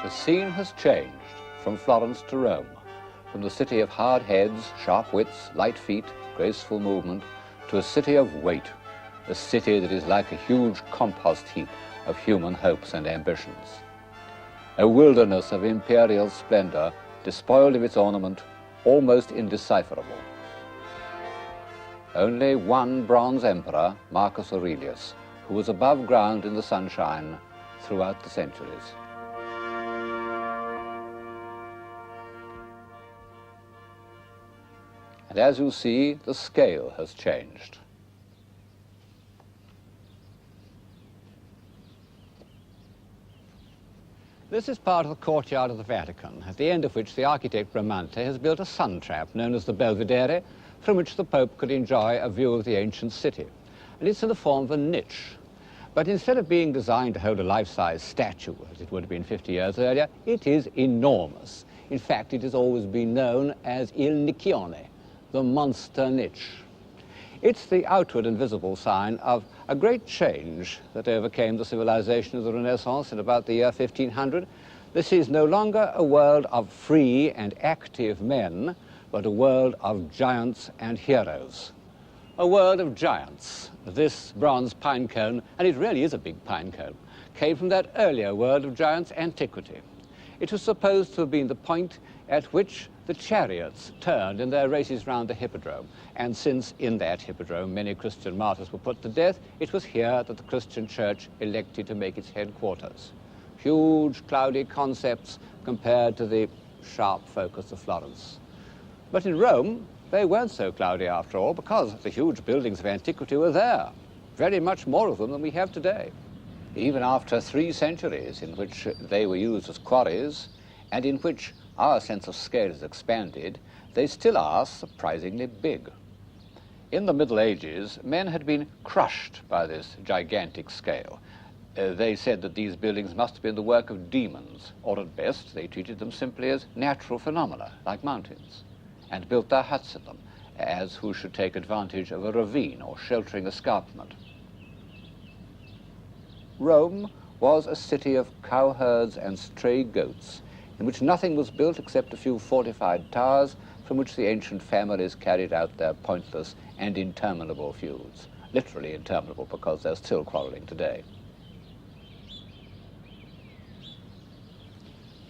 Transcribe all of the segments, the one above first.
The scene has changed from Florence to Rome, from the city of hard heads, sharp wits, light feet, graceful movement, to a city of weight, a city that is like a huge compost heap of human hopes and ambitions. A wilderness of imperial splendor, despoiled of its ornament, almost indecipherable. Only one bronze emperor, Marcus Aurelius, who was above ground in the sunshine throughout the centuries. And as you see, the scale has changed. This is part of the courtyard of the Vatican, at the end of which the architect Bramante has built a sun trap known as the Belvedere, from which the Pope could enjoy a view of the ancient city. And it's in the form of a niche. But instead of being designed to hold a life-size statue, as it would have been 50 years earlier, it is enormous. In fact, it has always been known as Il Nicchione, the monster niche. It's the outward and visible sign of a great change that overcame the civilization of the Renaissance in about the year 1500. This is no longer a world of free and active men, but a world of giants and heroes. A world of giants. This bronze pine cone, and it really is a big pine cone, came from that earlier world of giants, antiquity. It was supposed to have been the point at which the chariots turned in their races round the hippodrome. And since in that hippodrome many Christian martyrs were put to death, it was here that the Christian church elected to make its headquarters. Huge, cloudy concepts compared to the sharp focus of Florence. But in Rome, they weren't so cloudy after all, because the huge buildings of antiquity were there. Very much more of them than we have today. Even after 3 centuries in which they were used as quarries, and in which our sense of scale has expanded, they still are surprisingly big. In the Middle Ages, men had been crushed by this gigantic scale. They said that these buildings must have been the work of demons, or at best they treated them simply as natural phenomena, like mountains, and built their huts in them, as who should take advantage of a ravine or sheltering escarpment. Rome was a city of cowherds and stray goats, in which nothing was built except a few fortified towers from which the ancient families carried out their pointless and interminable feuds. Literally interminable, because they're still quarreling today.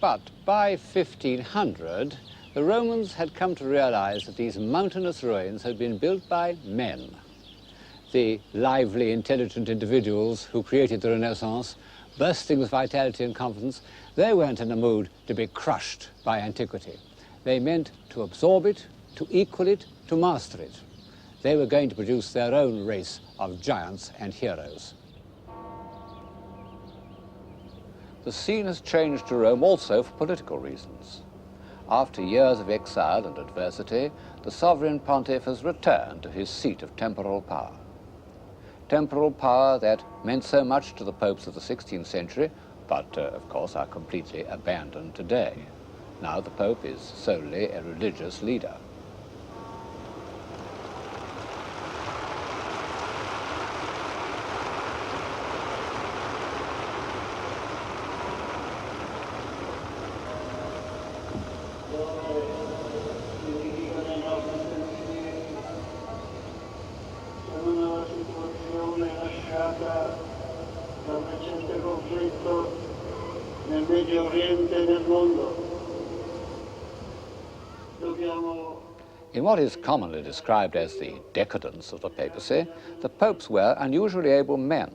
But by 1500, the Romans had come to realize that these mountainous ruins had been built by men. The lively, intelligent individuals who created the Renaissance, bursting with vitality and confidence, they weren't in a mood to be crushed by antiquity. They meant to absorb it, to equal it, to master it. They were going to produce their own race of giants and heroes. The scene has changed to Rome also for political reasons. After years of exile and adversity, the sovereign pontiff has returned to his seat of temporal power. Temporal power that meant so much to the popes of the 16th century, but of course are completely abandoned today. Now the Pope is solely a religious leader. dal recente conflitto nel Medio Oriente e nel mondo. In what is commonly described as the decadence of the papacy, the popes were unusually able men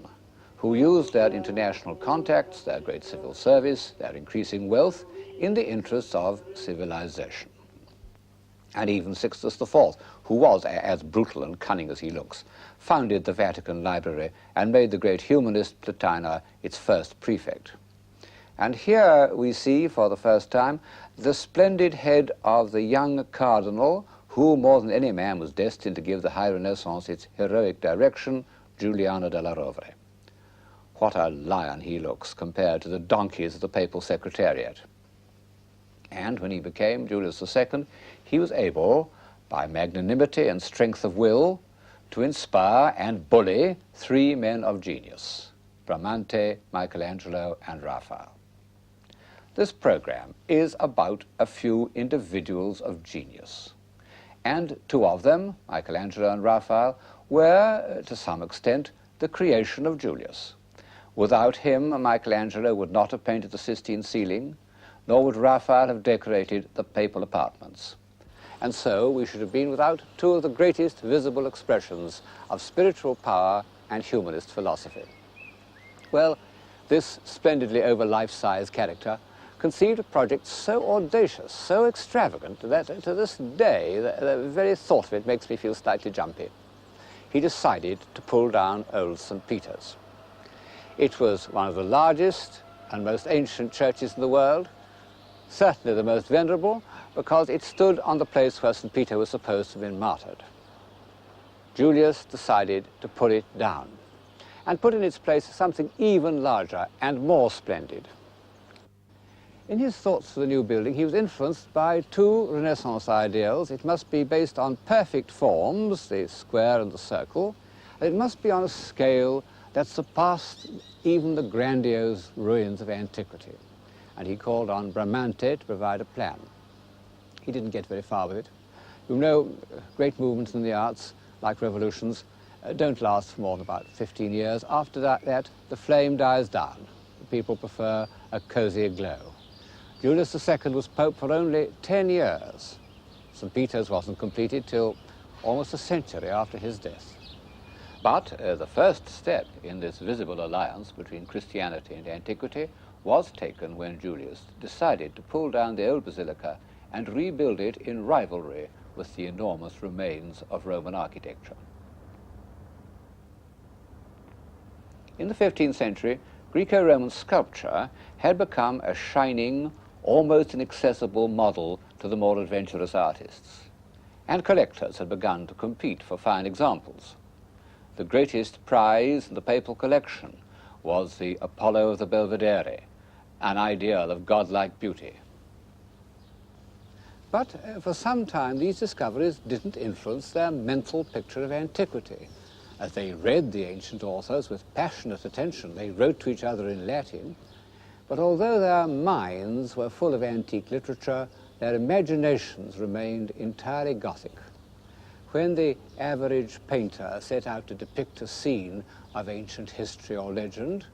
who used their international contacts, their great civil service, their increasing wealth in the interests of civilization. And even Sixtus IV, who was as brutal and cunning as he looks, founded the Vatican Library and made the great humanist Plotina its first prefect. And here we see, for the first time, the splendid head of the young cardinal who, more than any man, was destined to give the high Renaissance its heroic direction, Giuliano della Rovere. What a lion he looks compared to the donkeys of the papal secretariat. And when he became Julius II, he was able, by magnanimity and strength of will, to inspire and bully three men of genius, Bramante, Michelangelo, and Raphael. This program is about a few individuals of genius. And two of them, Michelangelo and Raphael, were, to some extent, the creation of Julius. Without him, Michelangelo would not have painted the Sistine ceiling, nor would Raphael have decorated the papal apartments. And so we should have been without two of the greatest visible expressions of spiritual power and humanist philosophy. Well, this splendidly over life-size character conceived a project so audacious, so extravagant, that to this day the very thought of it makes me feel slightly jumpy. He decided to pull down old St. Peter's. It was one of the largest and most ancient churches in the world, certainly the most venerable, because it stood on the place where St. Peter was supposed to have been martyred. Julius decided to pull it down and put in its place something even larger and more splendid. In his thoughts for the new building, he was influenced by two Renaissance ideals. It must be based on perfect forms, the square and the circle, and it must be on a scale that surpassed even the grandiose ruins of antiquity. And he called on Bramante to provide a plan. He didn't get very far with it. You know, great movements in the arts, like revolutions, don't last for more than about 15 years. After that, the flame dies down. The people prefer a cozier glow. Julius II was Pope for only 10 years. St. Peter's wasn't completed till almost a century after his death. But the first step in this visible alliance between Christianity and antiquity was taken when Julius decided to pull down the old basilica and rebuild it in rivalry with the enormous remains of Roman architecture. In the 15th century, Greco-Roman sculpture had become a shining, almost inaccessible model to the more adventurous artists, and collectors had begun to compete for fine examples. The greatest prize in the papal collection was the Apollo of the Belvedere, an ideal of godlike beauty. But for some time, these discoveries didn't influence their mental picture of antiquity. As they read the ancient authors with passionate attention, they wrote to each other in Latin. But although their minds were full of antique literature, their imaginations remained entirely Gothic. When the average painter set out to depict a scene of ancient history or legend,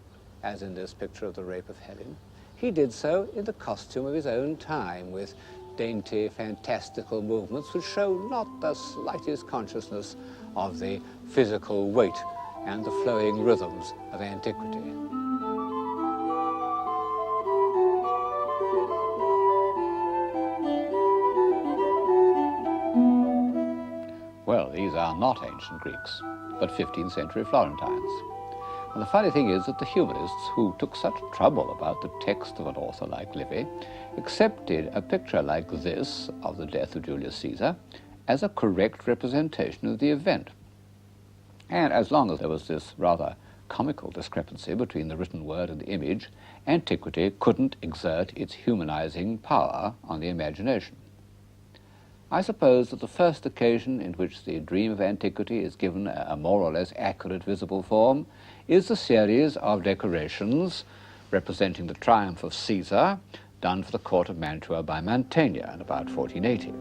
as in this picture of the Rape of Helen, he did so in the costume of his own time, with dainty, fantastical movements which show not the slightest consciousness of the physical weight and the flowing rhythms of antiquity. Well, these are not ancient Greeks, but 15th century Florentines. And the funny thing is that the humanists, who took such trouble about the text of an author like Livy, accepted a picture like this of the death of Julius Caesar as a correct representation of the event. And as long as there was this rather comical discrepancy between the written word and the image, antiquity couldn't exert its humanizing power on the imagination. I suppose that the first occasion in which the dream of antiquity is given a more or less accurate visible form is the series of decorations representing the triumph of Caesar, done for the court of Mantua by Mantegna in about 1480.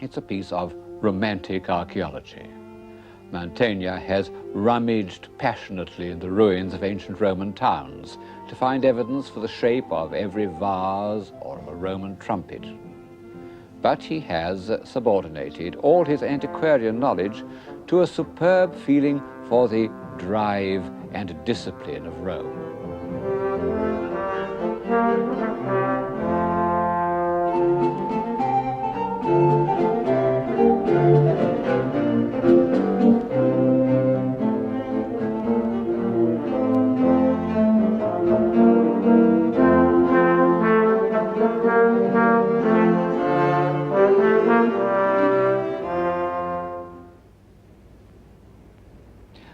It's a piece of romantic archaeology. Mantegna has rummaged passionately in the ruins of ancient Roman towns to find evidence for the shape of every vase or of a Roman trumpet. But he has subordinated all his antiquarian knowledge to a superb feeling for the drive and discipline of Rome.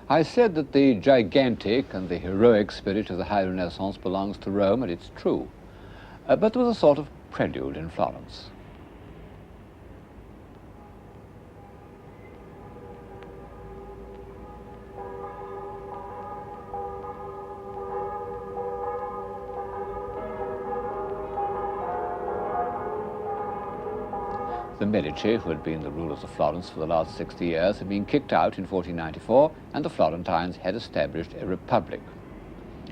I said that the gigantic and the heroic spirit of the High Renaissance belongs to Rome, and it's true. But there was a sort of prelude in Florence. The Medici, who had been the rulers of Florence for the last 60 years, had been kicked out in 1494, and the Florentines had established a republic.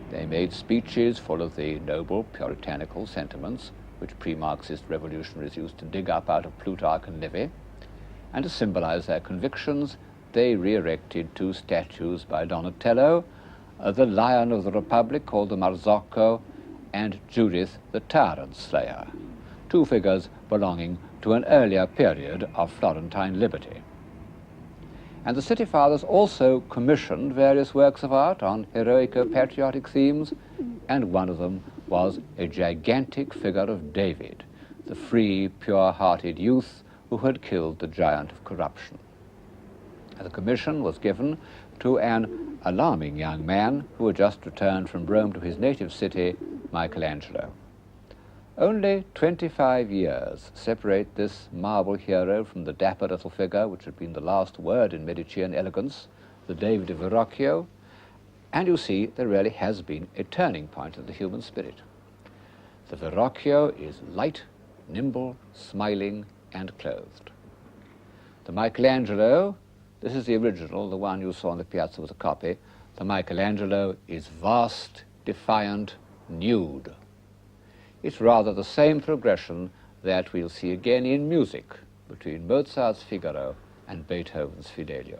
They made speeches full of the noble puritanical sentiments which pre-Marxist revolutionaries used to dig up out of Plutarch and Livy, and to symbolize their convictions, they re-erected two statues by Donatello, the Lion of the Republic called the Marzocco, and Judith the Tyrant Slayer, two figures belonging to an earlier period of Florentine liberty. And the city fathers also commissioned various works of art on heroico-patriotic themes, and one of them was a gigantic figure of David, the free, pure-hearted youth who had killed the giant of corruption. And the commission was given to an alarming young man who had just returned from Rome to his native city, Michelangelo. Only 25 years separate this marble hero from the dapper little figure which had been the last word in Medician elegance, the David of Verrocchio, and you see there really has been a turning point in the human spirit. The Verrocchio is light, nimble, smiling, and clothed. The Michelangelo, this is the original, the one you saw on the piazza was a copy, the Michelangelo is vast, defiant, nude. It's rather the same progression that we'll see again in music between Mozart's Figaro and Beethoven's Fidelio.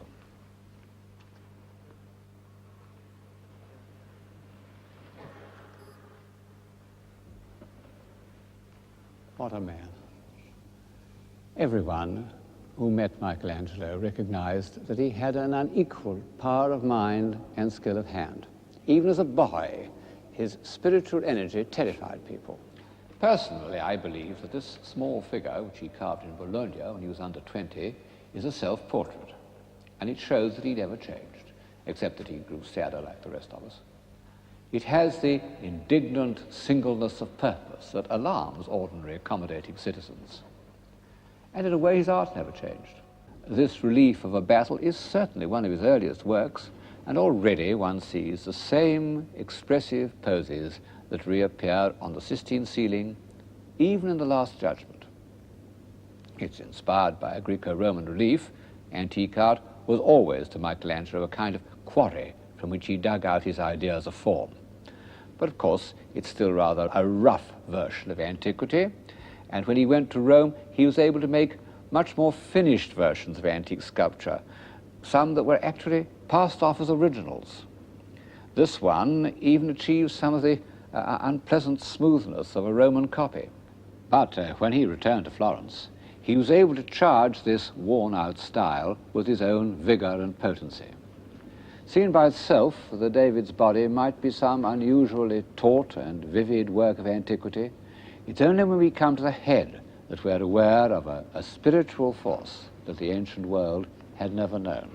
What a man. Everyone who met Michelangelo recognized that he had an unequaled power of mind and skill of hand. Even as a boy, his spiritual energy terrified people. Personally, I believe that this small figure, which he carved in Bologna when he was under 20, is a self-portrait. And it shows that he never changed, except that he grew sadder like the rest of us. It has the indignant singleness of purpose that alarms ordinary accommodating citizens. And in a way, his art never changed. This relief of a battle is certainly one of his earliest works, and already one sees the same expressive poses that reappear on the Sistine ceiling, even in the Last Judgment. It's inspired by a Greco-Roman relief. Antique art was always to Michelangelo a kind of quarry from which he dug out his ideas of form. But of course, it's still rather a rough version of antiquity, and when he went to Rome, he was able to make much more finished versions of antique sculpture, some that were actually passed off as originals. This one even achieves some of the unpleasant smoothness of a Roman copy. But when he returned to Florence, he was able to charge this worn-out style with his own vigor and potency. Seen by itself, the David's body might be some unusually taut and vivid work of antiquity. It's only when we come to the head that we're aware of a spiritual force that the ancient world had never known.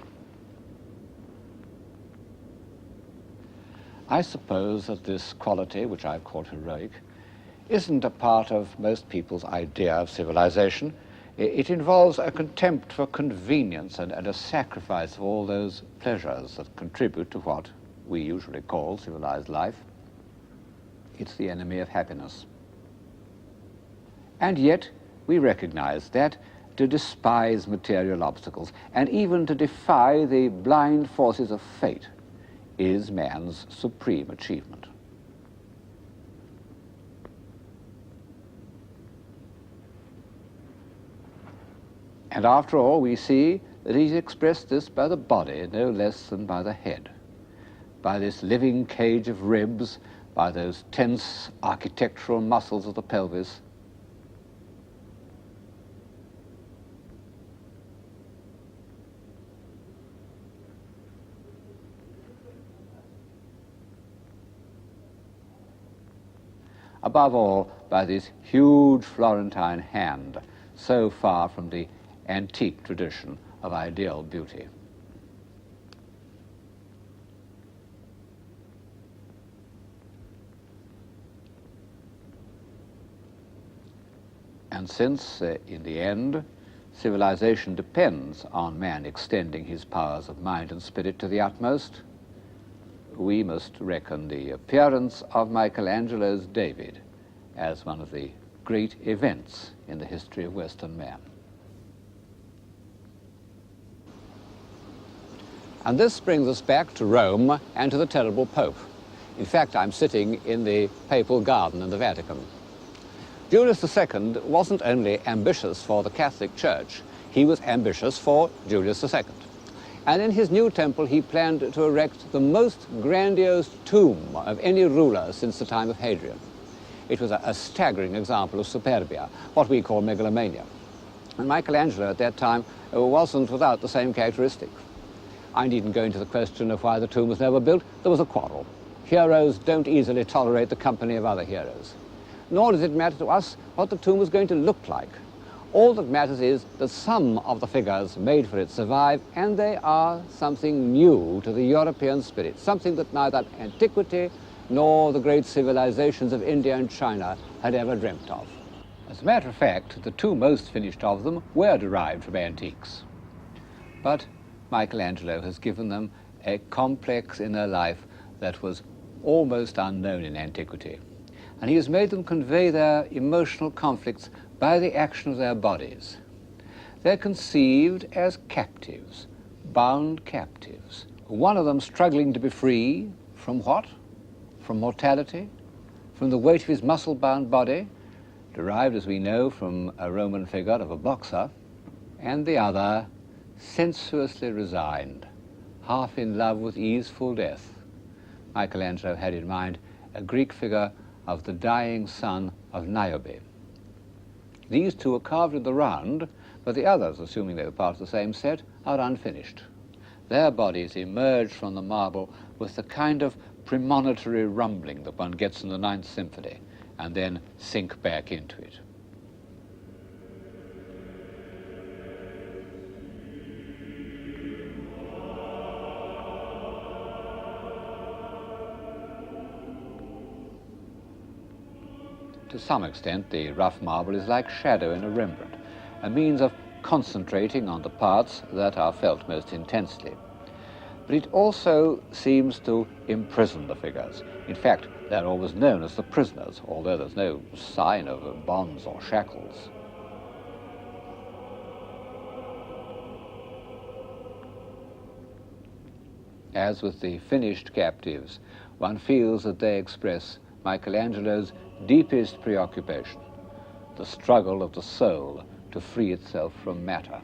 I suppose that this quality, which I've called heroic, isn't a part of most people's idea of civilization. It involves a contempt for convenience and a sacrifice of all those pleasures that contribute to what we usually call civilized life. It's the enemy of happiness. And yet, we recognize that to despise material obstacles and even to defy the blind forces of fate is man's supreme achievement. And after all, we see that he's expressed this by the body no less than by the head, by this living cage of ribs, by those tense architectural muscles of the pelvis. Above all, by this huge Florentine hand, so far from the antique tradition of ideal beauty. And since, in the end, civilization depends on man extending his powers of mind and spirit to the utmost, we must reckon the appearance of Michelangelo's David as one of the great events in the history of Western man. And this brings us back to Rome and to the terrible Pope. In fact, I'm sitting in the papal garden in the Vatican. Julius II wasn't only ambitious for the Catholic Church, he was ambitious for Julius II. And in his new temple, he planned to erect the most grandiose tomb of any ruler since the time of Hadrian. It was a staggering example of superbia, what we call megalomania. And Michelangelo at that time wasn't without the same characteristic. I needn't go into the question of why the tomb was never built. There was a quarrel. Heroes don't easily tolerate the company of other heroes. Nor does it matter to us what the tomb was going to look like. All that matters is that some of the figures made for it survive, and they are something new to the European spirit, something that neither antiquity nor the great civilizations of India and China had ever dreamt of. As a matter of fact, the two most finished of them were derived from antiques. But Michelangelo has given them a complex inner life that was almost unknown in antiquity. And he has made them convey their emotional conflicts by the action of their bodies. They're conceived as captives, bound captives. One of them struggling to be free from what? From mortality, from the weight of his muscle-bound body, derived, as we know, from a Roman figure of a boxer, and the other sensuously resigned, half in love with easeful death. Michelangelo had in mind a Greek figure of the dying son of Niobe. These two are carved in the round, but the others, assuming they were part of the same set, are unfinished. Their bodies emerge from the marble with the kind of premonitory rumbling that one gets in the Ninth Symphony, and then sink back into it. To some extent, the rough marble is like shadow in a Rembrandt, a means of concentrating on the parts that are felt most intensely. But it also seems to imprison the figures. In fact, they're always known as the prisoners, although there's no sign of bonds or shackles. As with the finished captives, one feels that they express Michelangelo's deepest preoccupation, the struggle of the soul to free itself from matter.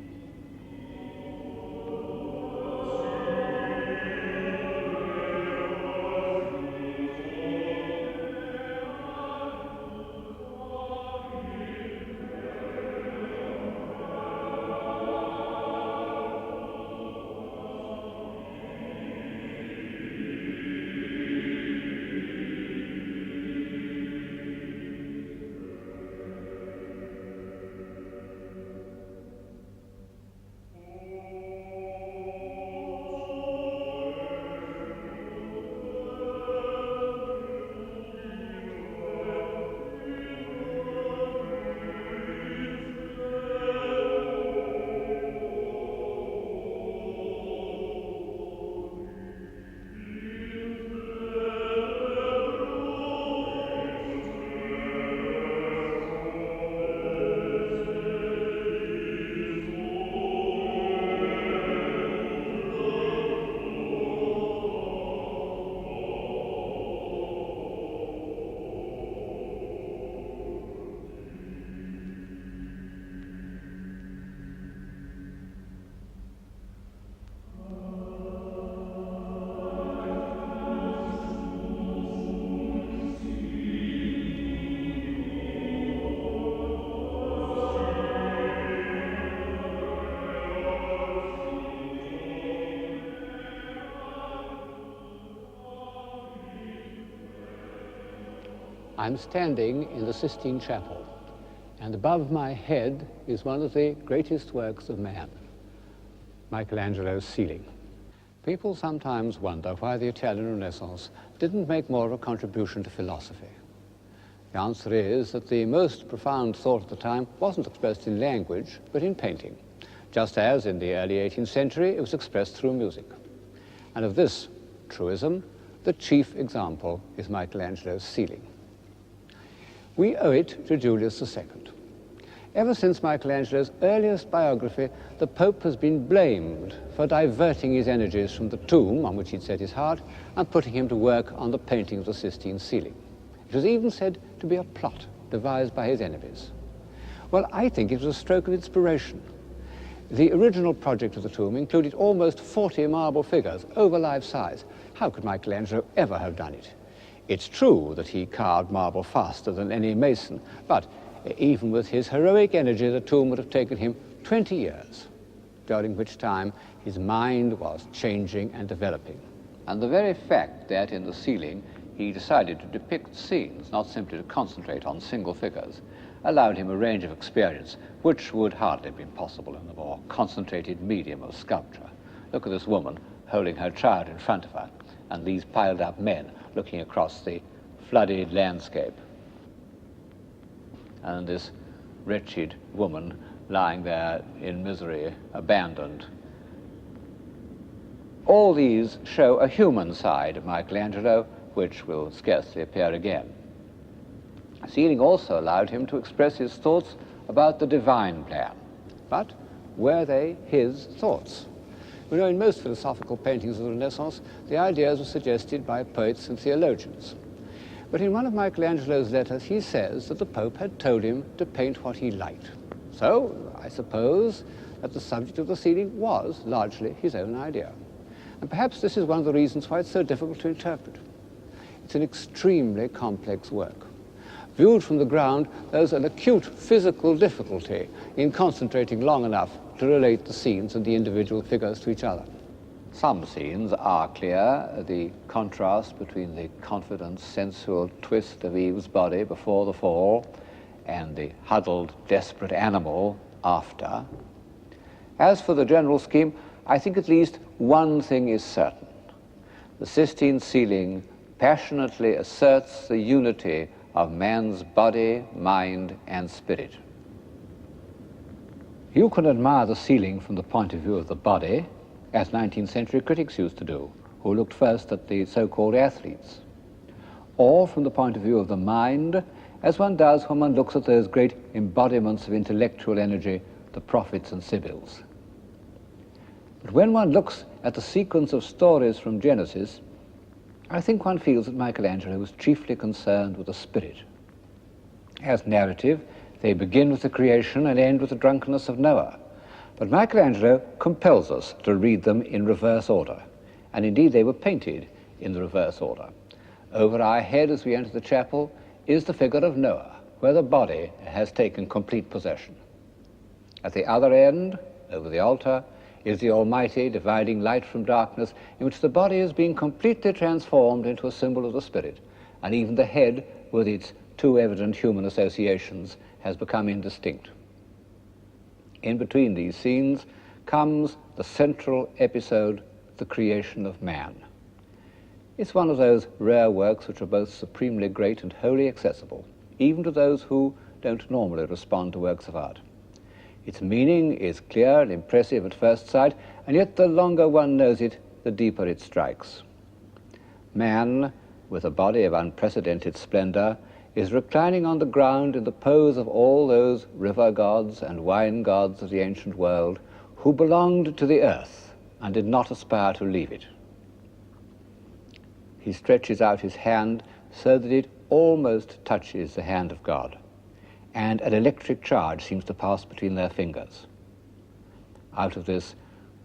I'm standing in the Sistine Chapel, and above my head is one of the greatest works of man, Michelangelo's ceiling. People sometimes wonder why the Italian Renaissance didn't make more of a contribution to philosophy. The answer is that the most profound thought at the time wasn't expressed in language, but in painting, just as in the early 18th century it was expressed through music. And of this truism, the chief example is Michelangelo's ceiling. We owe it to Julius II. Ever since Michelangelo's earliest biography, the Pope has been blamed for diverting his energies from the tomb on which he'd set his heart and putting him to work on the painting of the Sistine ceiling. It was even said to be a plot devised by his enemies. Well, I think it was a stroke of inspiration. The original project of the tomb included almost 40 marble figures, over life size. How could Michelangelo ever have done it? It's true that he carved marble faster than any mason, but even with his heroic energy, the tomb would have taken him 20 years, during which time his mind was changing and developing. And the very fact that in the ceiling he decided to depict scenes, not simply to concentrate on single figures, allowed him a range of experience which would hardly have been possible in the more concentrated medium of sculpture. Look at this woman holding her child in front of her, and these piled up men looking across the flooded landscape. And this wretched woman lying there in misery, abandoned. All these show a human side of Michelangelo, which will scarcely appear again. The ceiling also allowed him to express his thoughts about the divine plan. But were they his thoughts? We know in most philosophical paintings of the Renaissance, the ideas were suggested by poets and theologians. But in one of Michelangelo's letters, he says that the Pope had told him to paint what he liked. So I suppose that the subject of the ceiling was largely his own idea. And perhaps this is one of the reasons why it's so difficult to interpret. It's an extremely complex work. Viewed from the ground, there's an acute physical difficulty in concentrating long enough to relate the scenes and the individual figures to each other. Some scenes are clear, the contrast between the confident, sensual twist of Eve's body before the fall and the huddled, desperate animal after. As for the general scheme, I think at least one thing is certain. The Sistine ceiling passionately asserts the unity of man's body, mind, and spirit. You can admire the ceiling from the point of view of the body, as 19th century critics used to do, who looked first at the so-called athletes, or from the point of view of the mind, as one does when one looks at those great embodiments of intellectual energy, the prophets and sibyls. But when one looks at the sequence of stories from Genesis, I think one feels that Michelangelo was chiefly concerned with the spirit. As narrative, they begin with the creation and end with the drunkenness of Noah. But Michelangelo compels us to read them in reverse order, and indeed they were painted in the reverse order. Over our head as we enter the chapel is the figure of Noah, where the body has taken complete possession. At the other end, over the altar, is the Almighty dividing light from darkness, in which the body is being completely transformed into a symbol of the spirit, and even the head, with its too evident human associations, has become indistinct. In between these scenes comes the central episode, the creation of man. It's one of those rare works which are both supremely great and wholly accessible, even to those who don't normally respond to works of art. Its meaning is clear and impressive at first sight, and yet the longer one knows it, the deeper it strikes. Man, with a body of unprecedented splendor, is reclining on the ground in the pose of all those river gods and wine gods of the ancient world who belonged to the earth and did not aspire to leave it. He stretches out his hand so that it almost touches the hand of God, and an electric charge seems to pass between their fingers. Out of this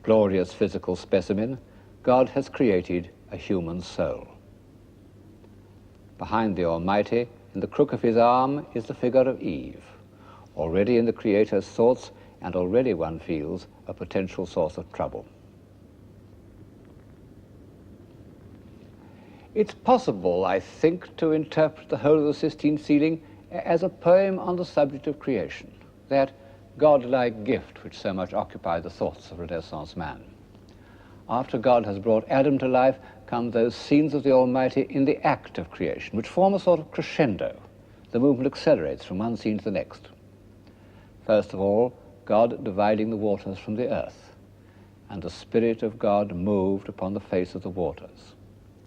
glorious physical specimen, God has created a human soul. Behind the Almighty, in the crook of his arm, is the figure of Eve, already in the Creator's thoughts, and already one feels a potential source of trouble. It's possible, I think, to interpret the whole of the Sistine ceiling as a poem on the subject of creation, that godlike gift which so much occupied the thoughts of Renaissance man. After God has brought Adam to life, come those scenes of the Almighty in the act of creation, which form a sort of crescendo, the movement accelerates from one scene to the next. First of all, God dividing the waters from the earth, and the Spirit of God moved upon the face of the waters.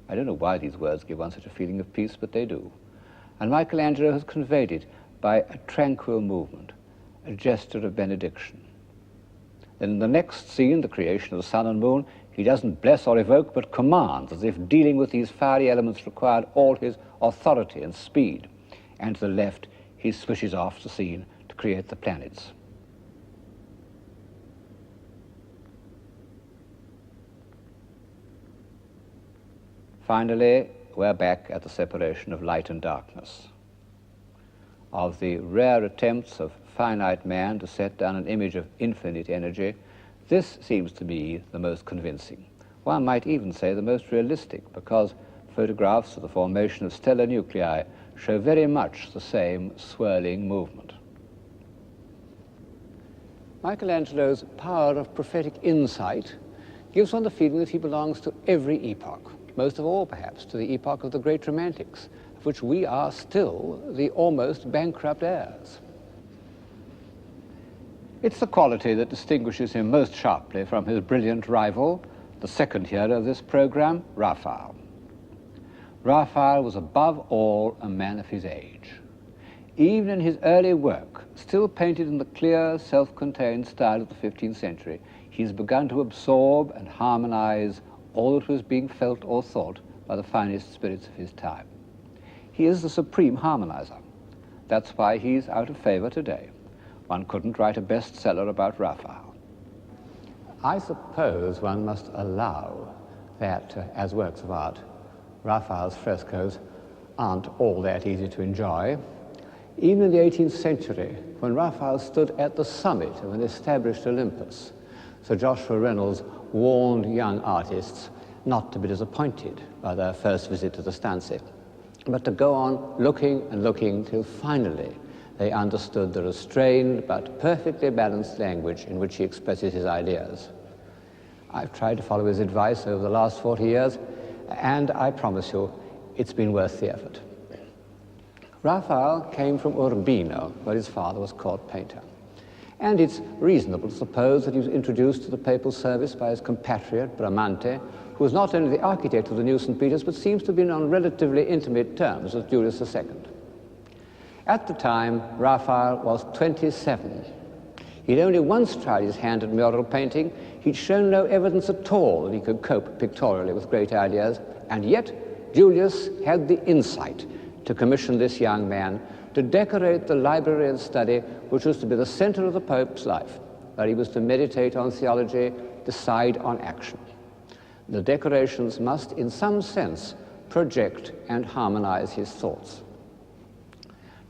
I don't know why these words give one such a feeling of peace, but they do. And Michelangelo has conveyed it by a tranquil movement, a gesture of benediction. Then in the next scene, the creation of the sun and moon, he doesn't bless or evoke, but commands, as if dealing with these fiery elements required all his authority and speed. And to the left, he switches off the scene to create the planets. Finally, we're back at the separation of light and darkness, of the rare attempts of finite man to set down an image of infinite energy. This seems to me the most convincing. One might even say the most realistic, because photographs of the formation of stellar nuclei show very much the same swirling movement. Michelangelo's power of prophetic insight gives one the feeling that he belongs to every epoch, most of all, perhaps, to the epoch of the great Romantics, of which we are still the almost bankrupt heirs. It's the quality that distinguishes him most sharply from his brilliant rival, the second hero of this program, Raphael. Raphael was above all a man of his age. Even in his early work, still painted in the clear, self-contained style of the 15th century, he's begun to absorb and harmonize all that was being felt or thought by the finest spirits of his time. He is the supreme harmonizer. That's why he's out of favor today. One couldn't write a bestseller about Raphael. I suppose one must allow that, as works of art, Raphael's frescoes aren't all that easy to enjoy. Even in the 18th century, when Raphael stood at the summit of an established Olympus, Sir Joshua Reynolds warned young artists not to be disappointed by their first visit to the Stanze, but to go on looking and looking till finally they understood the restrained but perfectly balanced language in which he expresses his ideas. I've tried to follow his advice over the last 40 years, and I promise you, it's been worth the effort. Raphael came from Urbino, where his father was court painter. And it's reasonable to suppose that he was introduced to the papal service by his compatriot, Bramante, who was not only the architect of the new St. Peter's, but seems to have been on relatively intimate terms with Julius II. At the time, Raphael was 27. He'd only once tried his hand at mural painting. He'd shown no evidence at all that he could cope pictorially with great ideas, and yet Julius had the insight to commission this young man to decorate the library and study which was to be the center of the Pope's life, where he was to meditate on theology, decide on action. The decorations must, in some sense, project and harmonize his thoughts.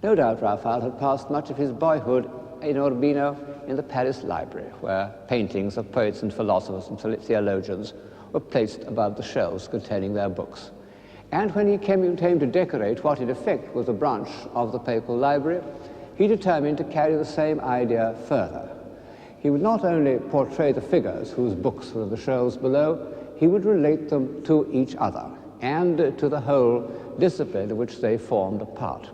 No doubt Raphael had passed much of his boyhood in Urbino in the Paris Library, where paintings of poets and philosophers and theologians were placed above the shelves containing their books. And when he came to decorate what in effect was a branch of the papal library, he determined to carry the same idea further. He would not only portray the figures whose books were on the shelves below, he would relate them to each other and to the whole discipline of which they formed a part.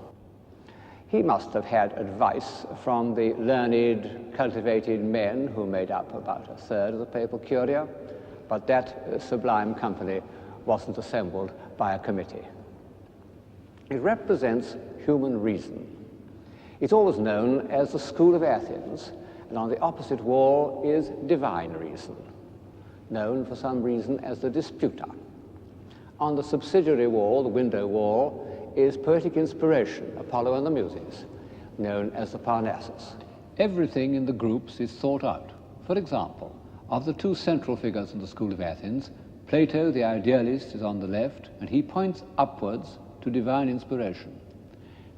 He must have had advice from the learned, cultivated men who made up about a third of the papal curia, but that sublime company wasn't assembled by a committee. It represents human reason. It's always known as the School of Athens, and on the opposite wall is divine reason, known for some reason as the Disputa. On the subsidiary wall, the window wall, is poetic inspiration, Apollo and the Muses, known as the Parnassus. Everything in the groups is thought out. For example, of the two central figures in the School of Athens, Plato, the idealist, is on the left, and he points upwards to divine inspiration.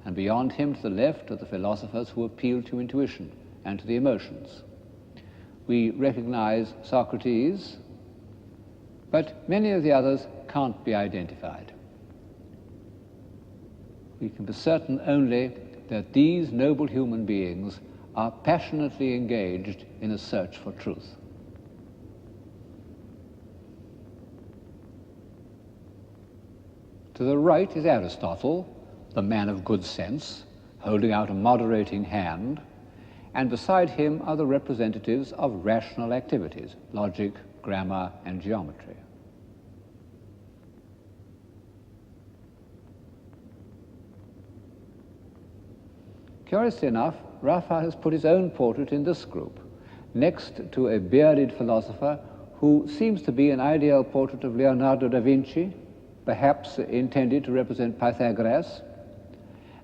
And beyond him, to the left, are the philosophers who appeal to intuition and to the emotions. We recognize Socrates, but many of the others can't be identified. We can be certain only that these noble human beings are passionately engaged in a search for truth. To the right is Aristotle, the man of good sense, holding out a moderating hand, and beside him are the representatives of rational activities, logic, grammar, and geometry. Curiously enough, Raphael has put his own portrait in this group, next to a bearded philosopher who seems to be an ideal portrait of Leonardo da Vinci, perhaps intended to represent Pythagoras,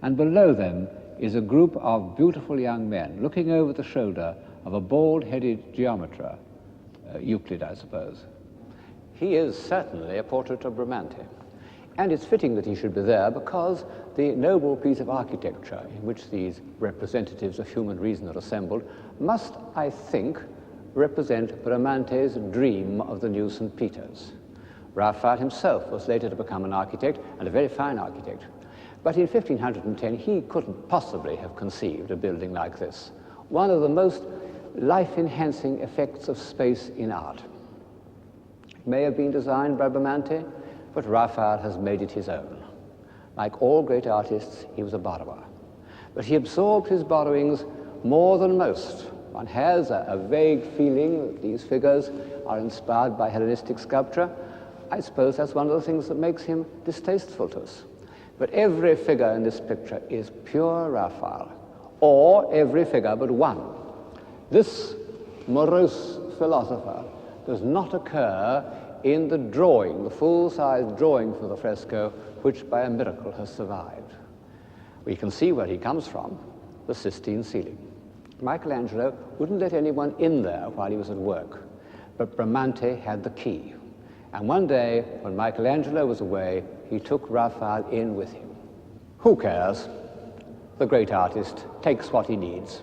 and below them is a group of beautiful young men looking over the shoulder of a bald-headed geometer, Euclid, I suppose. He is certainly a portrait of Bramante, and it's fitting that he should be there because the noble piece of architecture in which these representatives of human reason are assembled must, I think, represent Bramante's dream of the new St. Peter's. Raphael himself was later to become an architect, and a very fine architect. But in 1510, he couldn't possibly have conceived a building like this, one of the most life-enhancing effects of space in art. It may have been designed by Bramante, but Raphael has made it his own. Like all great artists, he was a borrower. But he absorbed his borrowings more than most. One has a vague feeling that these figures are inspired by Hellenistic sculpture. I suppose that's one of the things that makes him distasteful to us. But every figure in this picture is pure Raphael, or every figure but one. This morose philosopher does not occur in the drawing, the full-size drawing for the fresco, which by a miracle has survived. We can see where he comes from, the Sistine ceiling. Michelangelo wouldn't let anyone in there while he was at work, but Bramante had the key. And one day, when Michelangelo was away, he took Raphael in with him. Who cares? The great artist takes what he needs.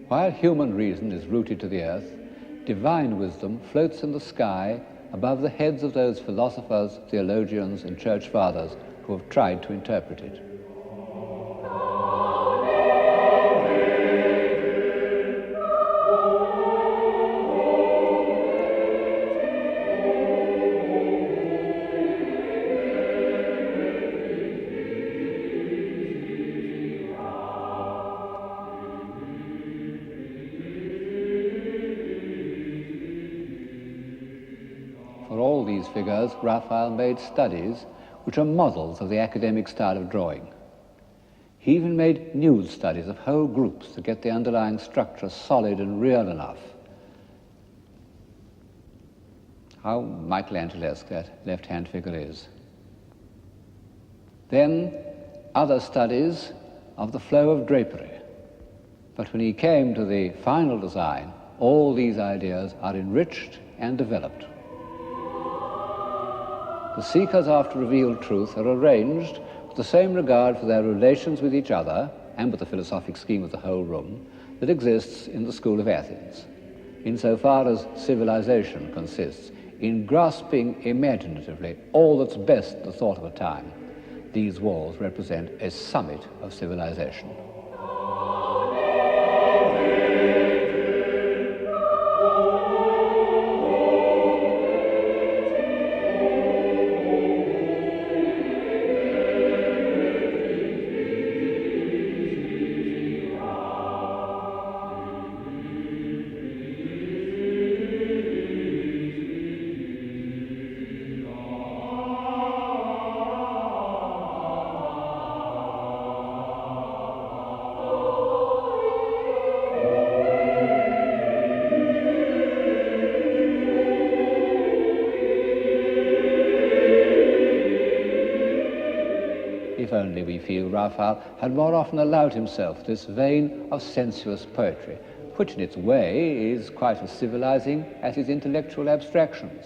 While human reason is rooted to the earth, divine wisdom floats in the sky above the heads of those philosophers, theologians, and church fathers who have tried to interpret it. For all these figures, Raphael made studies which are models of the academic style of drawing. He even made nude studies of whole groups to get the underlying structure solid and real enough. How Michelangelesque that left-hand figure is. Then other studies of the flow of drapery. But when he came to the final design, all these ideas are enriched and developed. The seekers after revealed truth are arranged with the same regard for their relations with each other and with the philosophic scheme of the whole room that exists in the School of Athens, insofar as civilization consists in grasping imaginatively all that's best the thought of a time. These walls represent a summit of civilization. If only we feel Raphael had more often allowed himself this vein of sensuous poetry, which in its way is quite as civilizing as his intellectual abstractions.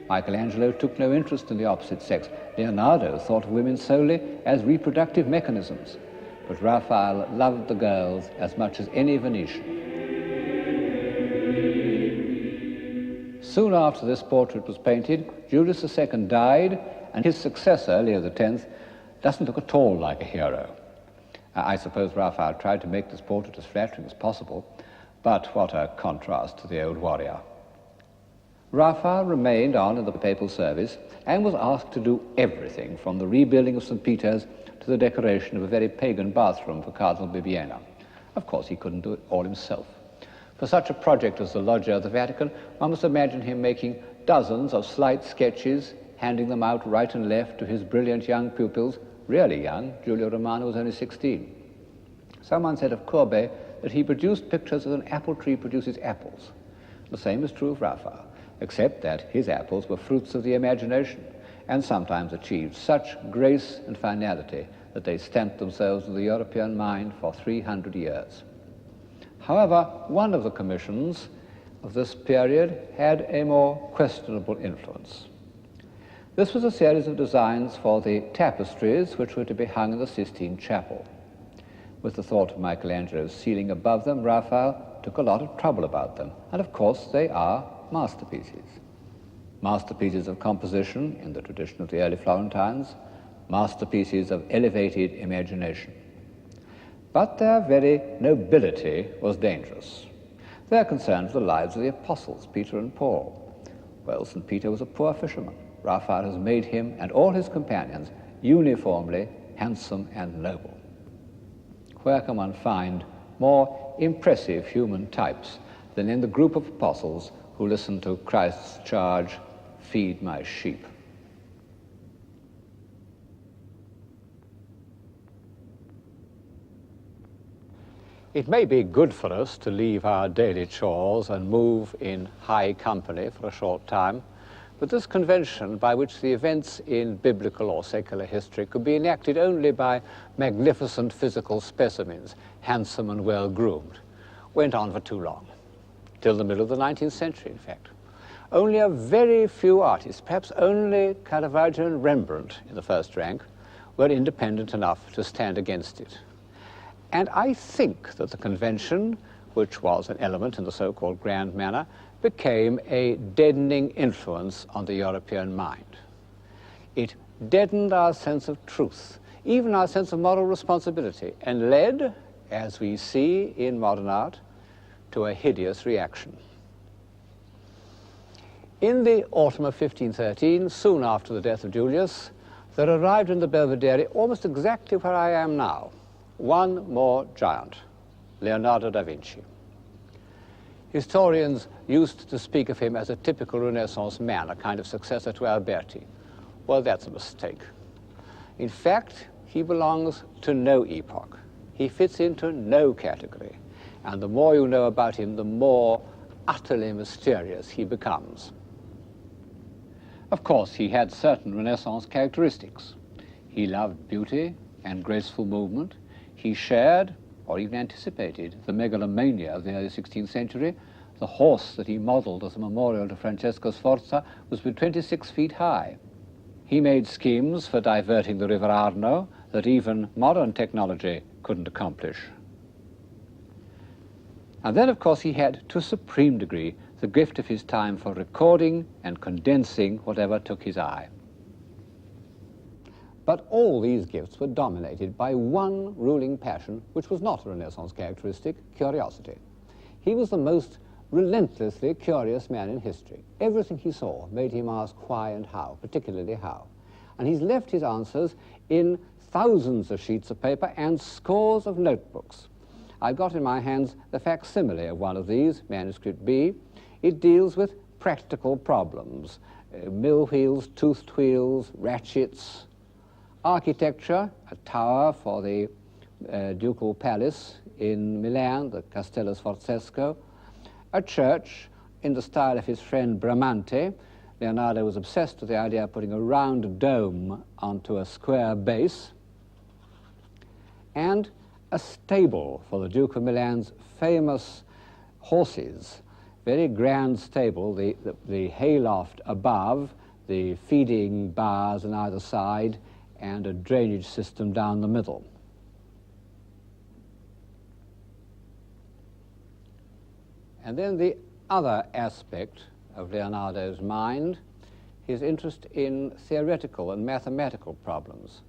Michelangelo took no interest in the opposite sex. Leonardo thought of women solely as reproductive mechanisms. but Raphael loved the girls as much as any Venetian. Soon after this portrait was painted, Julius II died, and his successor, Leo X, doesn't look at all like a hero. I suppose Raphael tried to make this portrait as flattering as possible, but what a contrast to the old warrior. Raphael remained on in the papal service and was asked to do everything from the rebuilding of St. Peter's to the decoration of a very pagan bathroom for Cardinal Bibbiena. Of course, he couldn't do it all himself. For such a project as the Loggia of the Vatican, one must imagine him making dozens of slight sketches, handing them out right and left to his brilliant young pupils, really young. Giulio Romano was only 16. Someone said of Courbet that he produced pictures as an apple tree produces apples. The same is true of Raphael, except that his apples were fruits of the imagination and sometimes achieved such grace and finality that they stamped themselves in the European mind for 300 years. However, one of the commissions of this period had a more questionable influence. This was a series of designs for the tapestries which were to be hung in the Sistine Chapel. With the thought of Michelangelo's ceiling above them, Raphael took a lot of trouble about them, and of course they are masterpieces. Masterpieces of composition in the tradition of the early Florentines, masterpieces of elevated imagination. But their very nobility was dangerous. They are concerned with the lives of the apostles, Peter and Paul. Well, St. Peter was a poor fisherman. Raphael has made him and all his companions uniformly handsome and noble. Where can one find more impressive human types than in the group of apostles who listened to Christ's charge, "Feed my sheep"? It may be good for us to leave our daily chores and move in high company for a short time, but this convention by which the events in biblical or secular history could be enacted only by magnificent physical specimens, handsome and well-groomed, went on for too long, till the middle of the 19th century, in fact. Only a very few artists, perhaps only Caravaggio and Rembrandt in the first rank, were independent enough to stand against it. And I think that the convention, which was an element in the so-called grand manner, became a deadening influence on the European mind. It deadened our sense of truth, even our sense of moral responsibility, and led, as we see in modern art, to a hideous reaction. In the autumn of 1513, soon after the death of Julius, there arrived in the Belvedere, almost exactly where I am now, one more giant, Leonardo da Vinci. Historians used to speak of him as a typical Renaissance man, a kind of successor to Alberti. Well, that's a mistake. In fact, he belongs to no epoch. He fits into no category. And the more you know about him, the more utterly mysterious he becomes. Of course, he had certain Renaissance characteristics. He loved beauty and graceful movement. He shared, or even anticipated, the megalomania of the early 16th century. The horse that he modeled as a memorial to Francesco Sforza was 26 feet high. He made schemes for diverting the river Arno that even modern technology couldn't accomplish. And then, of course, he had, to a supreme degree, the gift of his time for recording and condensing whatever took his eye. But all these gifts were dominated by one ruling passion, which was not a Renaissance characteristic: curiosity. He was the most relentlessly curious man in history. Everything he saw made him ask why and how, particularly how. And he's left his answers in thousands of sheets of paper and scores of notebooks. I've got in my hands the facsimile of one of these, manuscript B. It deals with practical problems, mill wheels, toothed wheels, ratchets, architecture, a tower for the ducal palace in Milan, the Castello Sforzesco, a church in the style of his friend Bramante. Leonardo was obsessed with the idea of putting a round dome onto a square base, and a stable for the Duke of Milan's famous horses. Very grand stable, the hayloft above, the feeding bars on either side, and a drainage system down the middle. And then the other aspect of Leonardo's mind, his interest in theoretical and mathematical problems.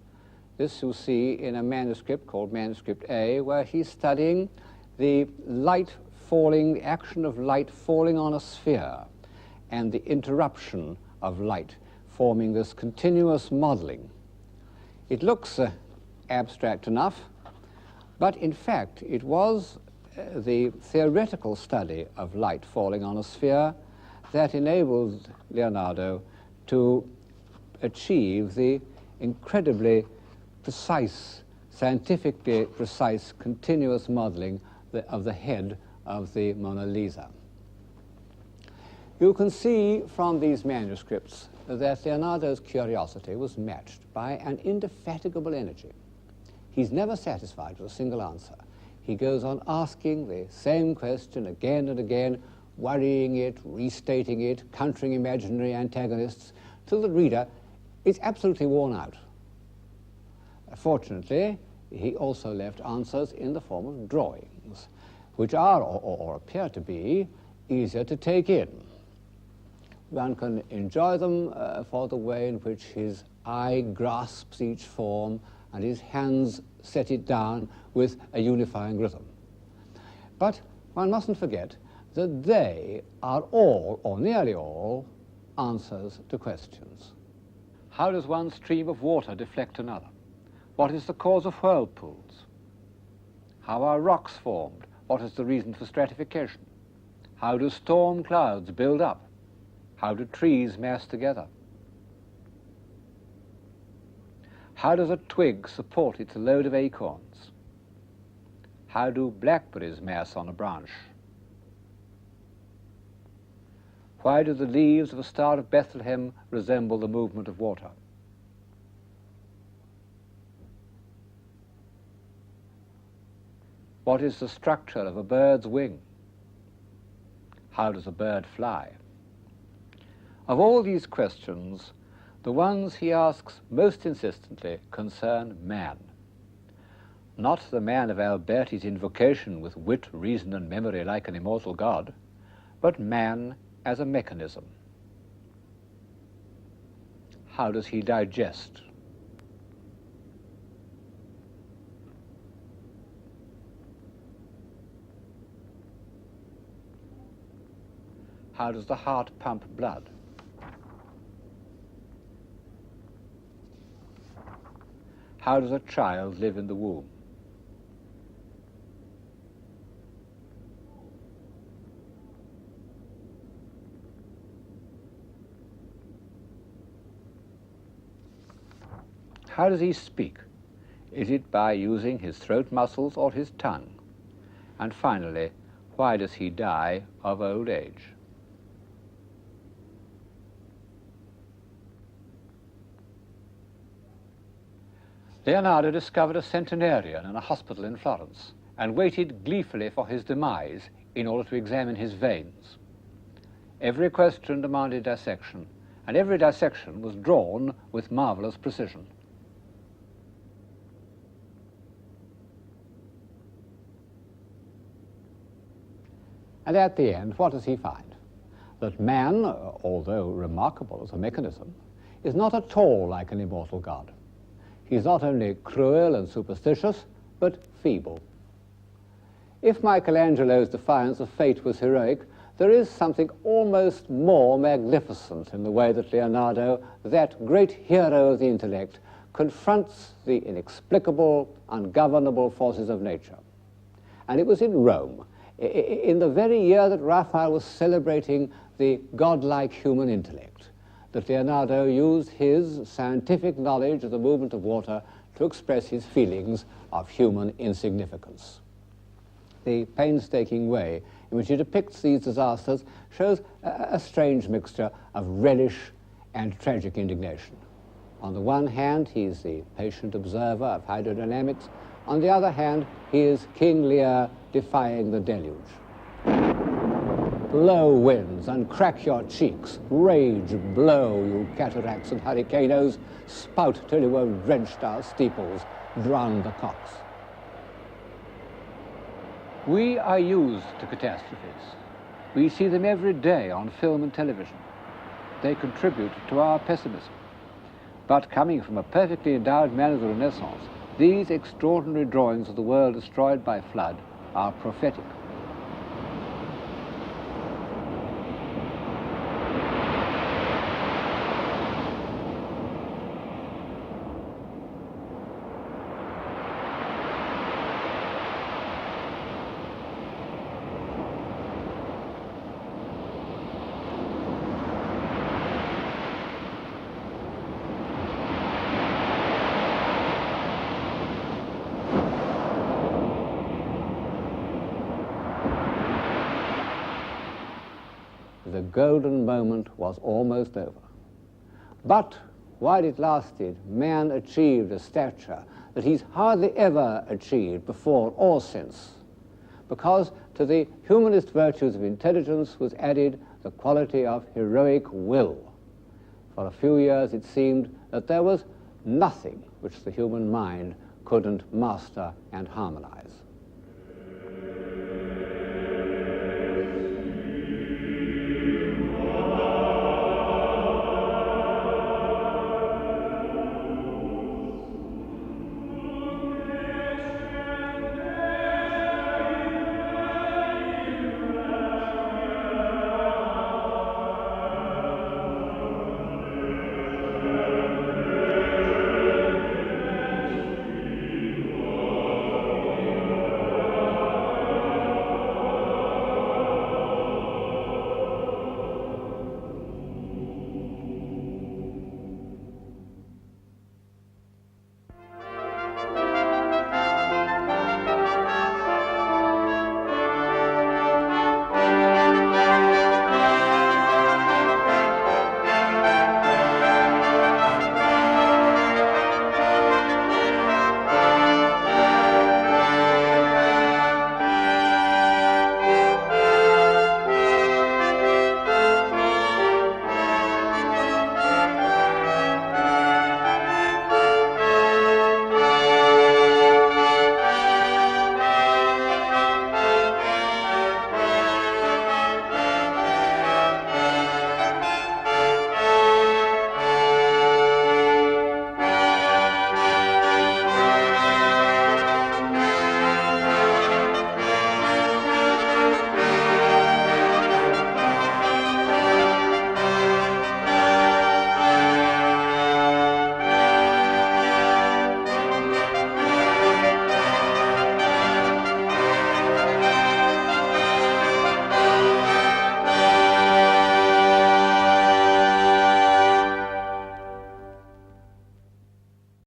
This you see in a manuscript called Manuscript A, where he's studying the light falling, the action of light falling on a sphere, and the interruption of light, forming this continuous modeling. It looks abstract enough, but in fact it was the theoretical study of light falling on a sphere that enabled Leonardo to achieve the incredibly precise, scientifically precise, continuous modeling of the head of the Mona Lisa. You can see from these manuscripts that Leonardo's curiosity was matched by an indefatigable energy. He's never satisfied with a single answer. He goes on asking the same question again and again, worrying it, restating it, countering imaginary antagonists, till the reader is absolutely worn out. Fortunately, he also left answers in the form of drawings, which are, or appear to be, easier to take in. One can enjoy them for the way in which his eye grasps each form and his hands set it down with a unifying rhythm. But one mustn't forget that they are all, or nearly all, answers to questions. How does one stream of water deflect another? What is the cause of whirlpools? How are rocks formed? What is the reason for stratification? How do storm clouds build up? How do trees mass together? How does a twig support its load of acorns? How do blackberries mass on a branch? Why do the leaves of a Star of Bethlehem resemble the movement of water? What is the structure of a bird's wing? How does a bird fly? Of all these questions, the ones he asks most insistently concern man. Not the man of Alberti's invocation with wit, reason, and memory like an immortal god, but man as a mechanism. How does he digest? How does the heart pump blood? How does a child live in the womb? How does he speak? Is it by using his throat muscles or his tongue? And finally, why does he die of old age? Leonardo discovered a centenarian in a hospital in Florence and waited gleefully for his demise in order to examine his veins. Every question demanded dissection, and every dissection was drawn with marvelous precision. And at the end, what does he find? That man, although remarkable as a mechanism, is not at all like an immortal god. He's not only cruel and superstitious, but feeble. If Michelangelo's defiance of fate was heroic, there is something almost more magnificent in the way that Leonardo, that great hero of the intellect, confronts the inexplicable, ungovernable forces of nature. And it was in Rome, in the very year that Raphael was celebrating the godlike human intellect, that Leonardo used his scientific knowledge of the movement of water to express his feelings of human insignificance. The painstaking way in which he depicts these disasters shows a strange mixture of relish and tragic indignation. On the one hand, he is the patient observer of hydrodynamics. On the other hand, he is King Lear defying the deluge. Blow winds and crack your cheeks, rage blow, you cataracts and hurricanos, spout till you have drenched our steeples, drown the cocks. We are used to catastrophes. We see them every day on film and television. They contribute to our pessimism. But coming from a perfectly endowed man of the Renaissance, these extraordinary drawings of the world destroyed by flood are prophetic. The golden moment was almost over. But while it lasted, man achieved a stature that he's hardly ever achieved before or since, because to the humanist virtues of intelligence was added the quality of heroic will. For a few years it seemed that there was nothing which the human mind couldn't master and harmonize.